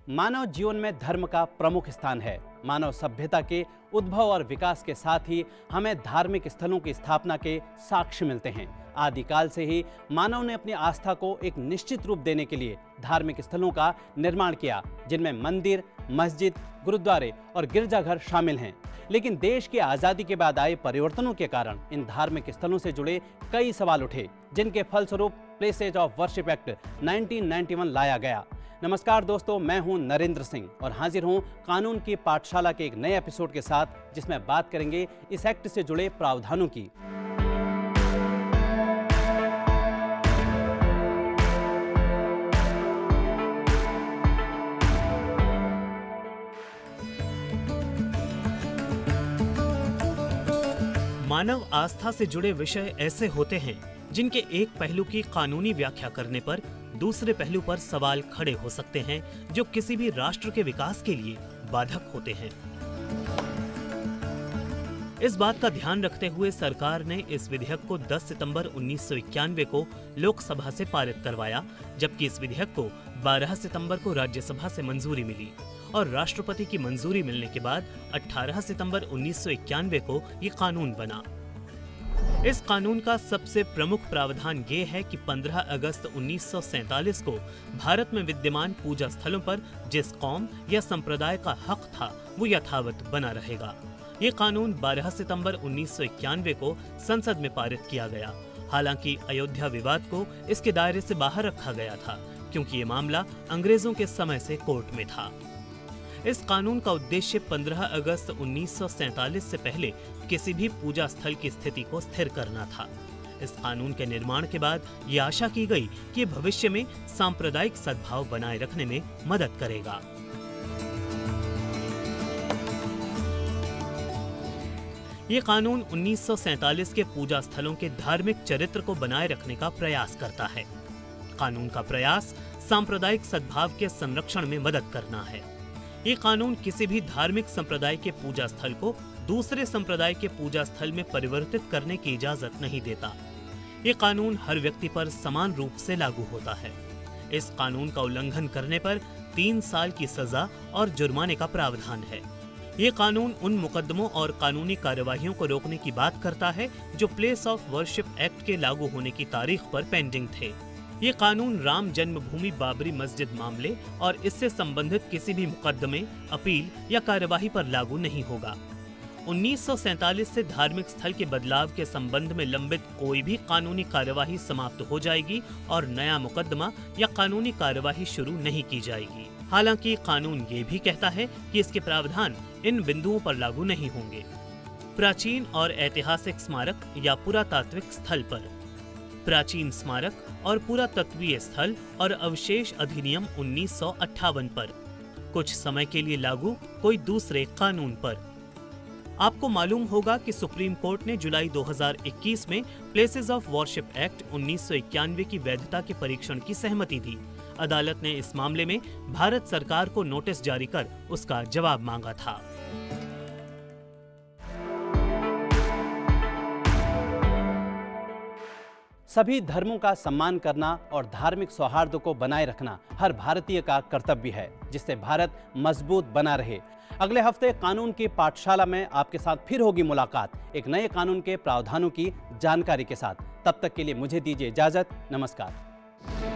मानव जीवन में धर्म का प्रमुख स्थान है। मानव सभ्यता के उद्भव और विकास के साथ ही हमें धार्मिक स्थलों की स्थापना के साक्ष्य मिलते हैं। आदिकाल से ही मानव ने अपनी आस्था को एक निश्चित रूप देने के लिए धार्मिक स्थलों का निर्माण किया, जिनमें मंदिर, मस्जिद, गुरुद्वारे और गिरजाघर शामिल हैं। लेकिन देश की आज़ादी के बाद आए परिवर्तनों के कारण इन धार्मिक स्थलों से जुड़े कई सवाल उठे, जिनके फलस्वरूप प्लेसेज ऑफ वर्शिप एक्ट 1991 लाया गया। नमस्कार दोस्तों, मैं हूं नरेंद्र सिंह और हाजिर हूं कानून की पाठशाला के एक नए एपिसोड के साथ, जिसमें बात करेंगे इस एक्ट से जुड़े प्रावधानों की। मानव आस्था से जुड़े विषय ऐसे होते हैं जिनके एक पहलू की कानूनी व्याख्या करने पर दूसरे पहलू पर सवाल खड़े हो सकते हैं, जो किसी भी राष्ट्र के विकास के लिए बाधक होते हैं। इस बात का ध्यान रखते हुए सरकार ने इस विधेयक को 10 सितंबर 1991 को लोकसभा से पारित करवाया, जबकि इस विधेयक को 12 सितंबर को राज्यसभा से मंजूरी मिली और राष्ट्रपति की मंजूरी मिलने के बाद 18 सितंबर 1991 को ये कानून बना। इस कानून का सबसे प्रमुख प्रावधान ये है कि 15 अगस्त 1947 को भारत में विद्यमान पूजा स्थलों पर जिस कौम या संप्रदाय का हक था वो यथावत बना रहेगा। ये कानून 12 सितंबर 1991 को संसद में पारित किया गया। हालांकि अयोध्या विवाद को इसके दायरे से बाहर रखा गया था, क्योंकि ये मामला अंग्रेजों के समय से कोर्ट में था। इस कानून का उद्देश्य 15 अगस्त 1947 से पहले किसी भी पूजा स्थल की स्थिति को स्थिर करना था। इस कानून के निर्माण के बाद ये आशा की गई कि भविष्य में सांप्रदायिक सद्भाव बनाए रखने में मदद करेगा। ये कानून 1947 के पूजा स्थलों के धार्मिक चरित्र को बनाए रखने का प्रयास करता है। कानून का प्रयास सांप्रदायिक सद्भाव के संरक्षण में मदद करना है। ये कानून किसी भी धार्मिक संप्रदाय के पूजा स्थल को दूसरे संप्रदाय के पूजा स्थल में परिवर्तित करने की इजाजत नहीं देता। ये कानून हर व्यक्ति पर समान रूप से लागू होता है। इस कानून का उल्लंघन करने पर 3 साल की सजा और जुर्माने का प्रावधान है। ये कानून उन मुकदमों और कानूनी कार्यवाहियों को रोकने की बात करता है जो प्लेस ऑफ वर्शिप एक्ट के लागू होने की तारीख पर पेंडिंग थे। ये कानून राम जन्मभूमि बाबरी मस्जिद मामले और इससे संबंधित किसी भी मुकदमे, अपील या कार्यवाही पर लागू नहीं होगा। 1947 से धार्मिक स्थल के बदलाव के संबंध में लंबित कोई भी कानूनी कार्यवाही समाप्त हो जाएगी और नया मुकदमा या कानूनी कार्यवाही शुरू नहीं की जाएगी। हालांकि कानून ये भी कहता है कि इसके प्रावधान इन बिंदुओं पर लागू नहीं होंगे: प्राचीन और ऐतिहासिक स्मारक या पुरातात्विक स्थल पर, प्राचीन स्मारक और पुरातत्वीय स्थल और अवशेष अधिनियम 1958 पर, कुछ समय के लिए लागू कोई दूसरे कानून पर। आपको मालूम होगा कि सुप्रीम कोर्ट ने जुलाई 2021 में प्लेसेस ऑफ वर्शिप एक्ट 1991 की वैधता के परीक्षण की सहमति दी। अदालत ने इस मामले में भारत सरकार को नोटिस जारी कर उसका जवाब मांगा था। सभी धर्मों का सम्मान करना और धार्मिक सौहार्द को बनाए रखना हर भारतीय का कर्तव्य है, जिससे भारत मजबूत बना रहे। अगले हफ्ते कानून की पाठशाला में आपके साथ फिर होगी मुलाकात एक नए कानून के प्रावधानों की जानकारी के साथ। तब तक के लिए मुझे दीजिए इजाजत। नमस्कार।